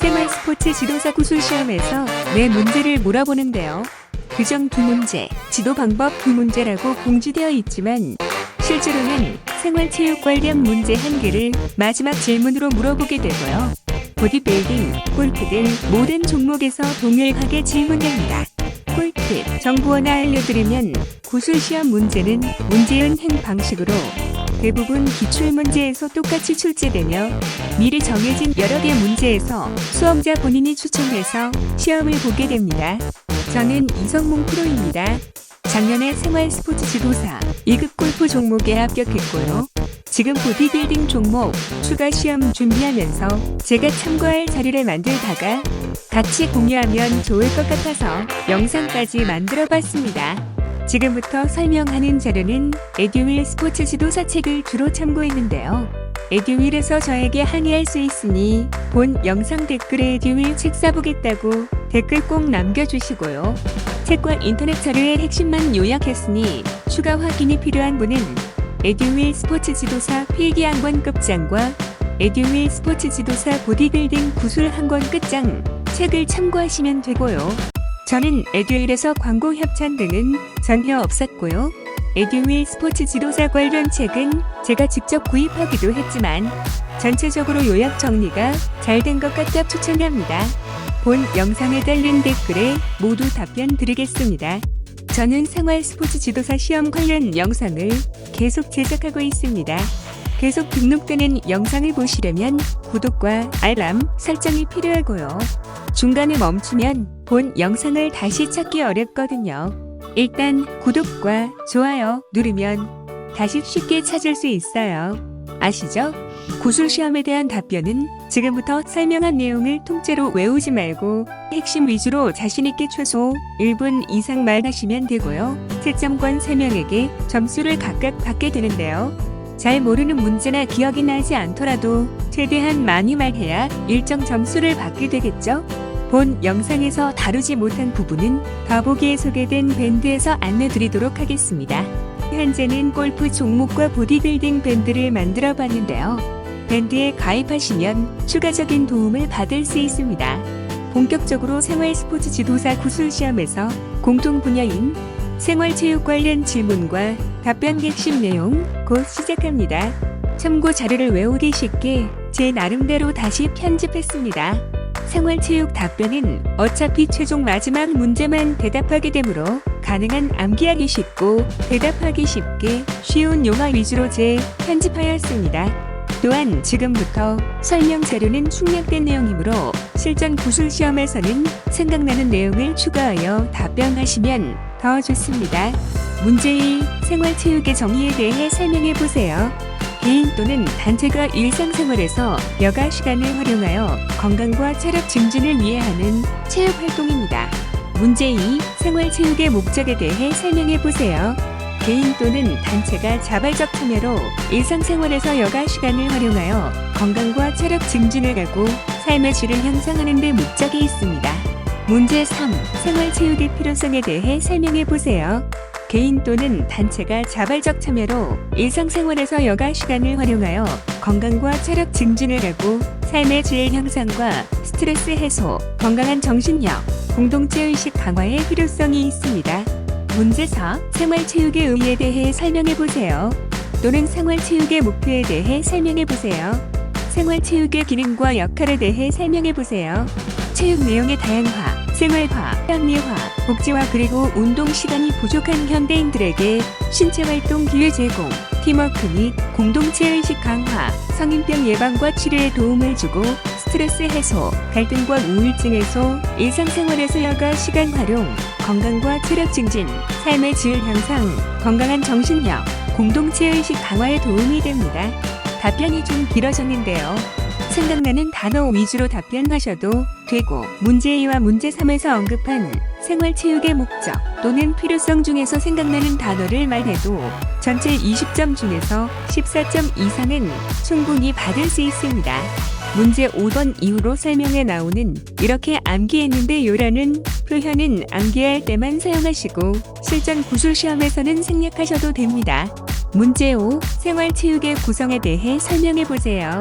생활 스포츠 지도사 구술 시험에서 내 문제를 물어보는데요. 규정 2문제, 지도 방법 2문제라고 공지되어 있지만 실제로는 생활체육 관련 문제 1개를 마지막 질문으로 물어보게 되고요. 보디빌딩, 골프 등 모든 종목에서 동일하게 질문됩니다. 꿀팁, 정보 하나 알려드리면 구술시험 문제는 문제은 행 방식으로 대부분 기출문제에서 똑같이 출제되며 미리 정해진 여러 개 문제에서 수험자 본인이 추천해서 시험을 보게 됩니다. 저는 이성몽 프로입니다. 작년에 생활 스포츠 지도사 2급 골프 종목에 합격했고요. 지금 보디빌딩 종목 추가 시험 준비하면서 제가 참고할 자료를 만들다가 같이 공유하면 좋을 것 같아서 영상까지 만들어 봤습니다. 지금부터 설명하는 자료는 에듀윌 스포츠 지도사 책을 주로 참고했는데요. 에듀윌에서 저에게 항의할 수 있으니 본 영상 댓글에 에듀윌 책 사보겠다고 댓글 꼭 남겨주시고요. 책과 인터넷 자료의 핵심만 요약했으니 추가 확인이 필요한 분은 에듀윌 스포츠 지도사 필기 한 권 끝장과 에듀윌 스포츠 지도사 보디빌딩 구술 한 권 끝장 책을 참고하시면 되고요. 저는 에듀윌에서 광고 협찬 등은 전혀 없었고요. 에듀윌 스포츠 지도사 관련 책은 제가 직접 구입하기도 했지만 전체적으로 요약 정리가 잘 된 것 같아 추천합니다. 본 영상에 달린 댓글에 모두 답변 드리겠습니다. 저는 생활 스포츠 지도사 시험 관련 영상을 계속 제작하고 있습니다. 계속 등록되는 영상을 보시려면 구독과 알람 설정이 필요하고요. 중간에 멈추면 본 영상을 다시 찾기 어렵거든요. 일단 구독과 좋아요 누르면 다시 쉽게 찾을 수 있어요. 아시죠? 구술시험에 대한 답변은 지금부터 설명한 내용을 통째로 외우지 말고 핵심 위주로 자신있게 최소 1분 이상 말하시면 되고요. 채점권 3명에게 점수를 각각 받게 되는데요. 잘 모르는 문제나 기억이 나지 않더라도 최대한 많이 말해야 일정 점수를 받게 되겠죠? 본 영상에서 다루지 못한 부분은 더보기에 소개된 밴드에서 안내드리도록 하겠습니다. 현재는 골프 종목과 보디빌딩 밴드를 만들어 봤는데요. 밴드에 가입하시면 추가적인 도움을 받을 수 있습니다. 본격적으로 생활 스포츠 지도사 구술 시험에서 공통 분야인 생활체육 관련 질문과 답변 핵심 내용 곧 시작합니다. 참고 자료를 외우기 쉽게 제 나름대로 다시 편집했습니다. 생활체육 답변은 어차피 최종 마지막 문제만 대답하게 되므로 가능한 암기하기 쉽고 대답하기 쉽게 쉬운 용어 위주로 편집하였습니다. 또한 지금부터 설명 자료는 축약된 내용이므로 실전 구술 시험에서는 생각나는 내용을 추가하여 답변하시면 더 좋습니다. 문제 1. 생활체육의 정의에 대해 설명해 보세요. 개인 또는 단체가 일상생활에서 여가 시간을 활용하여 건강과 체력 증진을 위해 하는 체육 활동입니다. 문제 2. 생활체육의 목적에 대해 설명해 보세요. 개인 또는 단체가 자발적 참여로 일상생활에서 여가 시간을 활용하여 건강과 체력 증진을 하고 삶의 질을 향상하는 데 목적이 있습니다. 문제 3. 생활체육의 필요성에 대해 설명해 보세요. 개인 또는 단체가 자발적 참여로 일상생활에서 여가 시간을 활용하여 건강과 체력 증진을 하고 삶의 질 향상과 스트레스 해소, 건강한 정신력, 공동체의식 강화의 필요성이 있습니다. 문제 4. 생활체육의 의미에 대해 설명해 보세요. 또는 생활체육의 목표에 대해 설명해 보세요. 생활체육의 기능과 역할에 대해 설명해 보세요. 체육 내용의 다양화, 생활화, 편리화, 복지화 그리고 운동 시간이 부족한 현대인들에게 신체활동 기회 제공, 팀워크 및 공동체의식 강화, 성인병 예방과 치료에 도움을 주고 스트레스 해소, 갈등과 우울증 해소, 일상생활에서 여가 시간 활용, 건강과 체력 증진, 삶의 질 향상, 건강한 정신력, 공동체의식 강화에 도움이 됩니다. 답변이 좀 길어졌는데요. 생각나는 단어 위주로 답변하셔도 되고 문제 2와 문제 3에서 언급한 생활체육의 목적 또는 필요성 중에서 생각나는 단어를 말해도 전체 20점 중에서 14점 이상은 충분히 받을 수 있습니다. 문제 5번 이후로 설명에 나오는 이렇게 암기했는데 요라는 표현은 암기할 때만 사용하시고 실전 구술시험에서는 생략하셔도 됩니다. 문제 5. 생활체육의 구성에 대해 설명해보세요.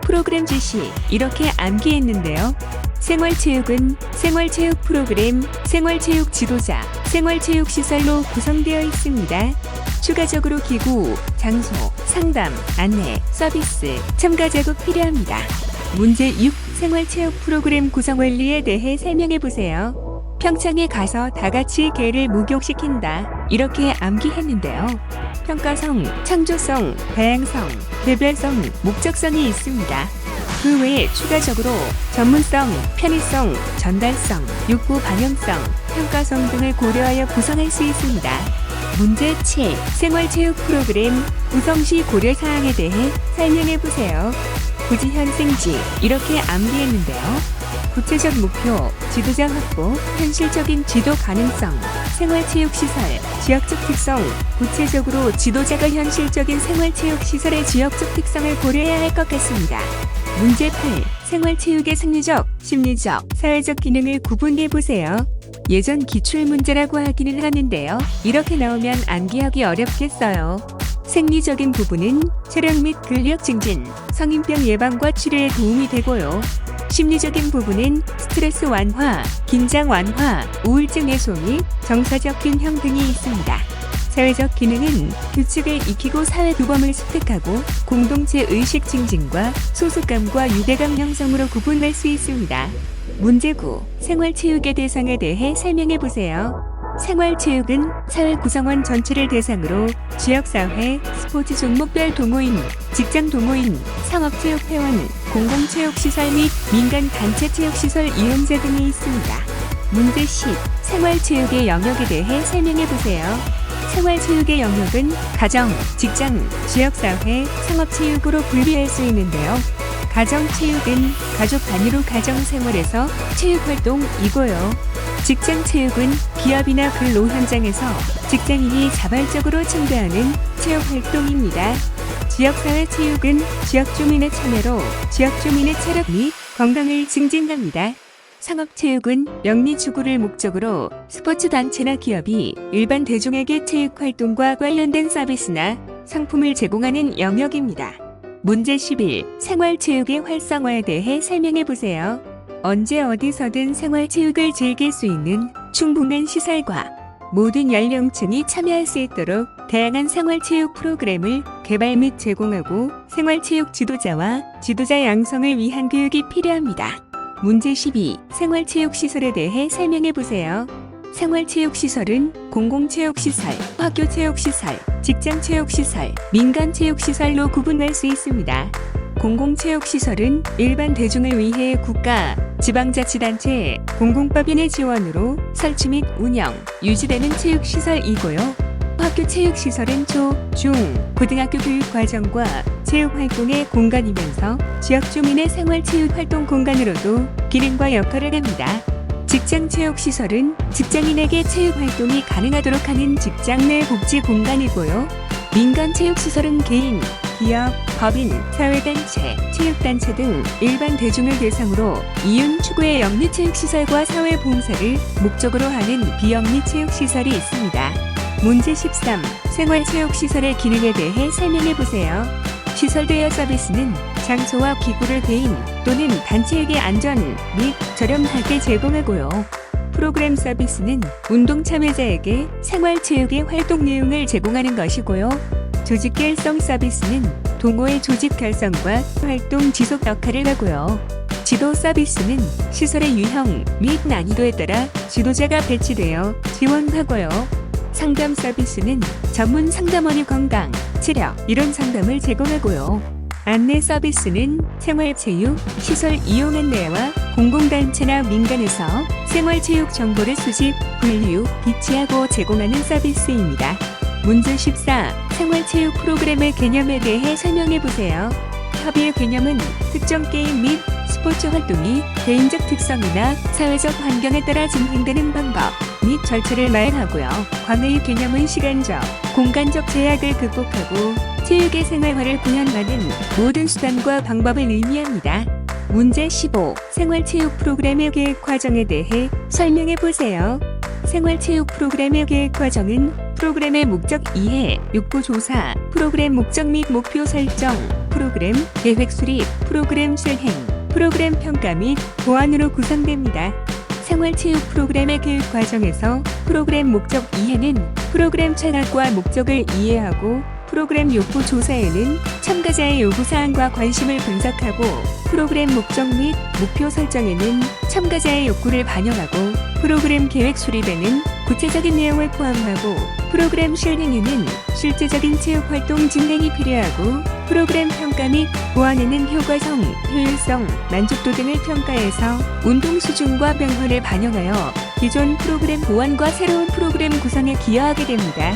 프로그램 지시 이렇게 암기했는데요. 생활체육은 생활체육 프로그램, 생활체육 지도자, 생활체육시설로 구성되어 있습니다. 추가적으로 기구, 장소, 상담, 안내, 서비스, 참가자도 필요합니다. 문제 6. 생활체육 프로그램 구성 원리에 대해 설명해보세요. 평창에 가서 다같이 개를 목욕시킨다. 이렇게 암기했는데요. 평가성, 창조성, 다양성, 개별성, 목적성이 있습니다. 그 외에 추가적으로 전문성, 편의성, 전달성, 욕구 반영성, 평가성 등을 고려하여 구성할 수 있습니다. 문제 7. 생활체육 프로그램 구성 시 고려사항에 대해 설명해보세요. 부지현승지 이렇게 암기했는데요. 구체적 목표, 지도자 확보, 현실적인 지도 가능성, 생활체육시설, 지역적 특성, 구체적으로 지도자가 현실적인 생활체육시설의 지역적 특성을 고려해야 할 것 같습니다. 문제 8. 생활체육의 생리적, 심리적, 사회적 기능을 구분해보세요. 예전 기출문제라고 하기는 하는데요. 이렇게 나오면 암기하기 어렵겠어요. 생리적인 부분은 체력 및 근력 증진, 성인병 예방과 치료에 도움이 되고요. 심리적인 부분은 스트레스 완화, 긴장 완화, 우울증 해소 및 정서적 균형 등이 있습니다. 사회적 기능은 규칙을 익히고 사회 규범을 습득하고 공동체 의식 증진과 소속감과 유대감 형성으로 구분할 수 있습니다. 문제 9. 생활체육의 대상에 대해 설명해보세요. 생활체육은 사회 구성원 전체를 대상으로 지역사회, 스포츠 종목별 동호인, 직장 동호인, 상업체육회원, 공공체육시설 및 민간단체 체육시설 이용자 등이 있습니다. 문제 10. 생활체육의 영역에 대해 설명해보세요. 생활체육의 영역은 가정, 직장, 지역사회, 상업체육으로 분류할 수 있는데요. 가정체육은 가족 단위로 가정생활에서 체육활동이고요. 직장체육은 기업이나 근로 현장에서 직장인이 자발적으로 참가하는 체육활동입니다. 지역사회 체육은 지역 주민의 참여로 지역 주민의 체력 및 건강을 증진합니다. 상업체육은 영리 추구를 목적으로 스포츠 단체나 기업이 일반 대중에게 체육활동과 관련된 서비스나 상품을 제공하는 영역입니다. 문제 11. 생활체육의 활성화에 대해 설명해보세요. 언제 어디서든 생활체육을 즐길 수 있는 충분한 시설과 모든 연령층이 참여할 수 있도록 다양한 생활체육 프로그램을 개발 및 제공하고 생활체육 지도자와 지도자 양성을 위한 교육이 필요합니다. 문제 12. 생활체육시설에 대해 설명해보세요. 생활체육시설은 공공체육시설, 학교체육시설, 직장체육시설, 민간체육시설로 구분할 수 있습니다. 공공체육시설은 일반 대중을 위해 국가, 지방자치단체, 공공법인의 지원으로 설치 및 운영, 유지되는 체육시설이고요. 학교체육시설은 초, 중, 고등학교 교육과정과 체육활동의 공간이면서 지역 주민의 생활체육활동 공간으로도 기능과 역할을 합니다. 직장체육시설은 직장인에게 체육활동이 가능하도록 하는 직장 내 복지 공간이고요. 민간체육시설은 개인, 기업, 법인, 사회단체, 체육단체 등 일반 대중을 대상으로 이윤 추구의 영리체육시설과 사회봉사를 목적으로 하는 비영리 체육시설이 있습니다. 문제 13. 생활체육시설의 기능에 대해 설명해보세요. 시설 대여 서비스는 장소와 기구를 개인 또는 단체에게 안전 및 저렴하게 제공하고요. 프로그램 서비스는 운동 참여자에게 생활체육의 활동 내용을 제공하는 것이고요. 조직 결성 서비스는 동호회 조직 결성과 활동 지속 역할을 하고요. 지도 서비스는 시설의 유형 및 난이도에 따라 지도자가 배치되어 지원하고요. 상담 서비스는 전문 상담원이 건강, 치료, 이론 상담을 제공하고요. 안내 서비스는 생활체육, 시설 이용 안내와 공공단체나 민간에서 생활체육 정보를 수집, 분류, 비치하고 제공하는 서비스입니다. 문제 14. 생활체육 프로그램의 개념에 대해 설명해보세요. 협의의 개념은 특정 게임 및 스포츠 활동이 개인적 특성이나 사회적 환경에 따라 진행되는 방법 및 절차를 말하고요. 광의의 개념은 시간적, 공간적 제약을 극복하고 체육의 생활화를 구현하는 모든 수단과 방법을 의미합니다. 문제 15. 생활체육 프로그램의 계획 과정에 대해 설명해보세요. 생활체육 프로그램의 계획 과정은 프로그램의 목적 이해, 욕구 조사, 프로그램 목적 및 목표 설정, 프로그램 계획 수립, 프로그램 수행, 프로그램 평가 및 보완으로 구성됩니다. 생활체육 프로그램의 교육 과정에서 프로그램 목적 이해는 프로그램 철학과 목적을 이해하고, 프로그램 욕구 조사에는 참가자의 요구사항과 관심을 분석하고, 프로그램 목적 및 목표 설정에는 참가자의 욕구를 반영하고, 프로그램 계획 수립에는 구체적인 내용을 포함하고, 프로그램 실행에는 실제적인 체육활동 진행이 필요하고, 프로그램 평가 및 보완에는 효과성, 효율성, 만족도 등을 평가해서 운동 수준과 병효를 반영하여 기존 프로그램 보완과 새로운 프로그램 구성에 기여하게 됩니다.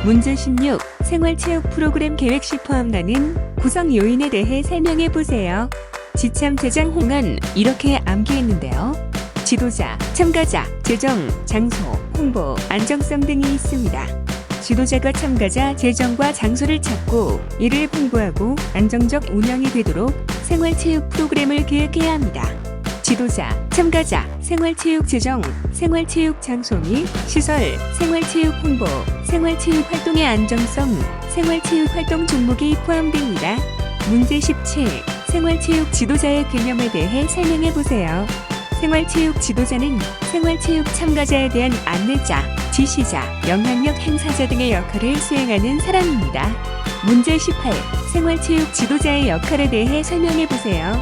문제 16. 생활체육 프로그램 계획 시 포함되는 구성 요인에 대해 설명해 보세요. 지참 제작 홍은 이렇게 암기했는데요. 지도자, 참가자, 재정, 장소, 홍보, 안정성 등이 있습니다. 지도자가 참가자, 재정과 장소를 찾고 이를 홍보하고 안정적 운영이 되도록 생활체육 프로그램을 계획해야 합니다. 지도자, 참가자, 생활체육 재정, 생활체육 장소 및 시설, 생활체육 홍보, 생활체육 활동의 안정성, 생활체육 활동 종목이 포함됩니다. 문제 17. 생활체육 지도자의 개념에 대해 설명해 보세요. 생활체육 지도자는 생활체육 참가자에 대한 안내자, 지시자, 영향력 행사자 등의 역할을 수행하는 사람입니다. 문제 18. 생활체육 지도자의 역할에 대해 설명해 보세요.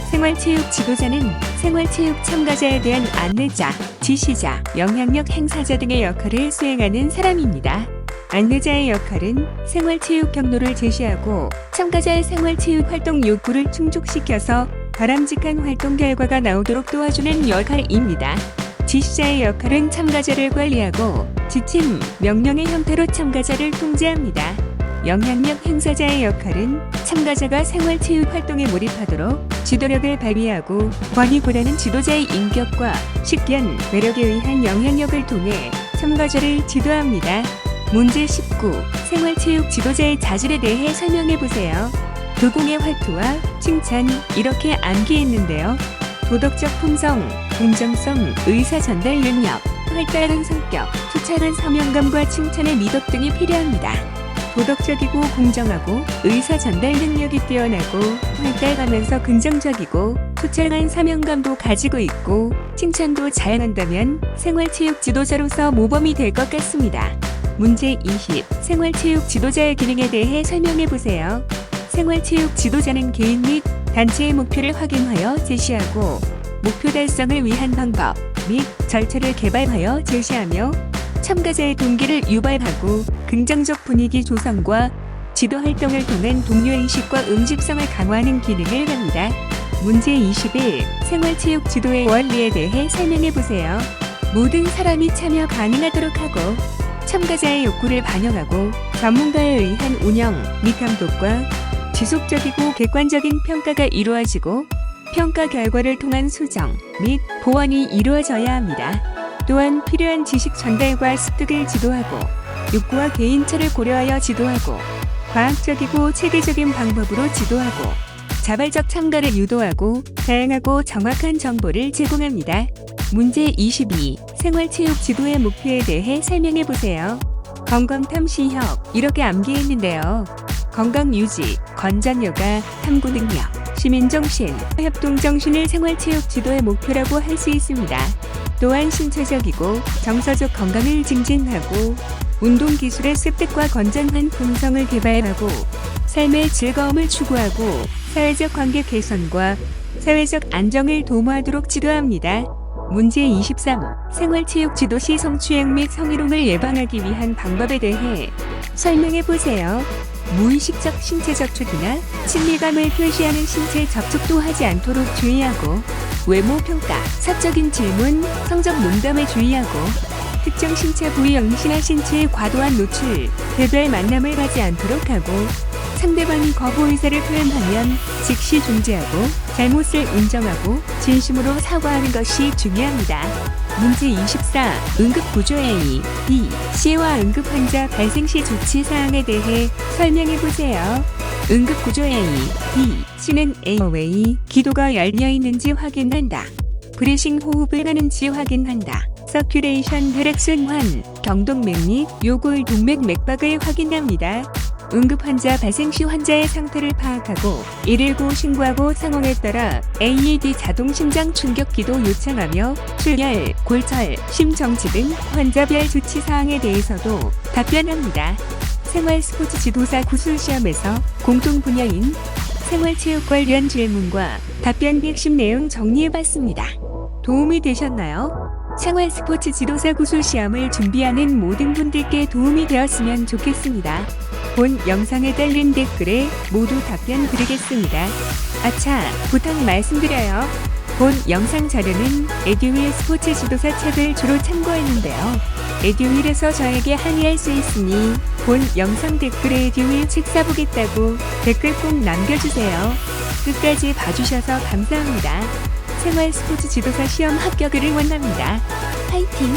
생활체육 지도자는 생활체육 참가자에 대한 안내자, 지시자, 영향력 행사자 등의 역할을 수행하는 사람입니다. 안내자의 역할은 생활체육 경로를 제시하고 참가자의 생활체육 활동 욕구를 충족시켜서 바람직한 활동 결과가 나오도록 도와주는 역할입니다. 지시자의 역할은 참가자를 관리하고 지침, 명령의 형태로 참가자를 통제합니다. 영향력 행사자의 역할은 참가자가 생활체육 활동에 몰입하도록 지도력을 발휘하고 권위보다는 지도자의 인격과 식견, 매력에 의한 영향력을 통해 참가자를 지도합니다. 문제 19. 생활체육 지도자의 자질에 대해 설명해 보세요. 도공의 활투와 칭찬 이렇게 암기했는데요. 도덕적 품성, 공정성, 의사 전달 능력, 활달한 성격, 투철한 사명감과 칭찬의 미덕 등이 필요합니다. 도덕적이고 공정하고 의사 전달 능력이 뛰어나고 활달하면서 긍정적이고 투철한 사명감도 가지고 있고 칭찬도 잘한다면 생활체육 지도자로서 모범이 될 것 같습니다. 문제 20. 생활체육 지도자의 기능에 대해 설명해 보세요. 생활체육 지도자는 개인 및 단체의 목표를 확인하여 제시하고 목표 달성을 위한 방법 및 절차를 개발하여 제시하며 참가자의 동기를 유발하고 긍정적 분위기 조성과 지도 활동을 통한 동료인식과 응집성을 강화하는 기능을 합니다. 문제 21. 생활체육 지도의 원리에 대해 설명해 보세요. 모든 사람이 참여 가능하도록 하고 참가자의 욕구를 반영하고 전문가에 의한 운영 및 감독과 지속적이고 객관적인 평가가 이루어지고 평가 결과를 통한 수정 및 보완이 이루어져야 합니다. 또한 필요한 지식 전달과 습득을 지도하고 욕구와 개인차를 고려하여 지도하고 과학적이고 체계적인 방법으로 지도하고 자발적 참가를 유도하고 다양하고 정확한 정보를 제공합니다. 문제 22. 생활체육 지도의 목표에 대해 설명해 보세요. 건강탐시협 이렇게 암기했는데요. 건강유지, 건전여가, 탐구능력, 시민정신, 협동정신을 생활체육 지도의 목표라고 할 수 있습니다. 또한 신체적이고 정서적 건강을 증진하고 운동기술의 습득과 건전한 품성을 개발하고 삶의 즐거움을 추구하고 사회적 관계 개선과 사회적 안정을 도모하도록 지도합니다. 문제 23. 생활체육 지도 시 성추행 및 성희롱을 예방하기 위한 방법에 대해 설명해 보세요. 무의식적 신체 접촉이나 친밀감을 표시하는 신체 접촉도 하지 않도록 주의하고 외모 평가, 사적인 질문, 성적 농담에 주의하고 특정 신체 부위 응시나 신체의 과도한 노출, 개별 만남을 가지 않도록 하고 상대방이 거부 의사를 표현하면 즉시 중지하고 잘못을 인정하고 진심으로 사과하는 것이 중요합니다. 문제 24. 응급구조 A, B, C와 응급환자 발생 시 조치 사항에 대해 설명해 보세요. 응급구조 A, B, C는 A어웨이, 기도가 열려 있는지 확인한다. 브리싱 호흡을 하는지 확인한다. 서큘레이션 혈액순환, 경동맥 및 요골 동맥 맥박을 확인합니다. 응급환자 발생 시 환자의 상태를 파악하고 119 신고하고 상황에 따라 AED 자동 심장 충격기도 요청하며 출혈, 골절, 심정지 등 환자별 조치 사항에 대해서도 답변합니다. 생활스포츠 지도사 구술시험에서 공통 분야인 생활체육 관련 질문과 답변 핵심 내용 정리해봤습니다. 도움이 되셨나요? 생활스포츠 지도사 구술시험을 준비하는 모든 분들께 도움이 되었으면 좋겠습니다. 본 영상에 달린 댓글에 모두 답변 드리겠습니다. 아차, 부탁 말씀드려요. 본 영상 자료는 에듀윌 스포츠 지도사 책을 주로 참고했는데요. 에듀윌에서 저에게 항의할 수 있으니 본 영상 댓글에 에듀윌 책 사보겠다고 댓글 꼭 남겨주세요. 끝까지 봐주셔서 감사합니다. 생활 스포츠 지도사 시험 합격을 응원합니다. 파이팅!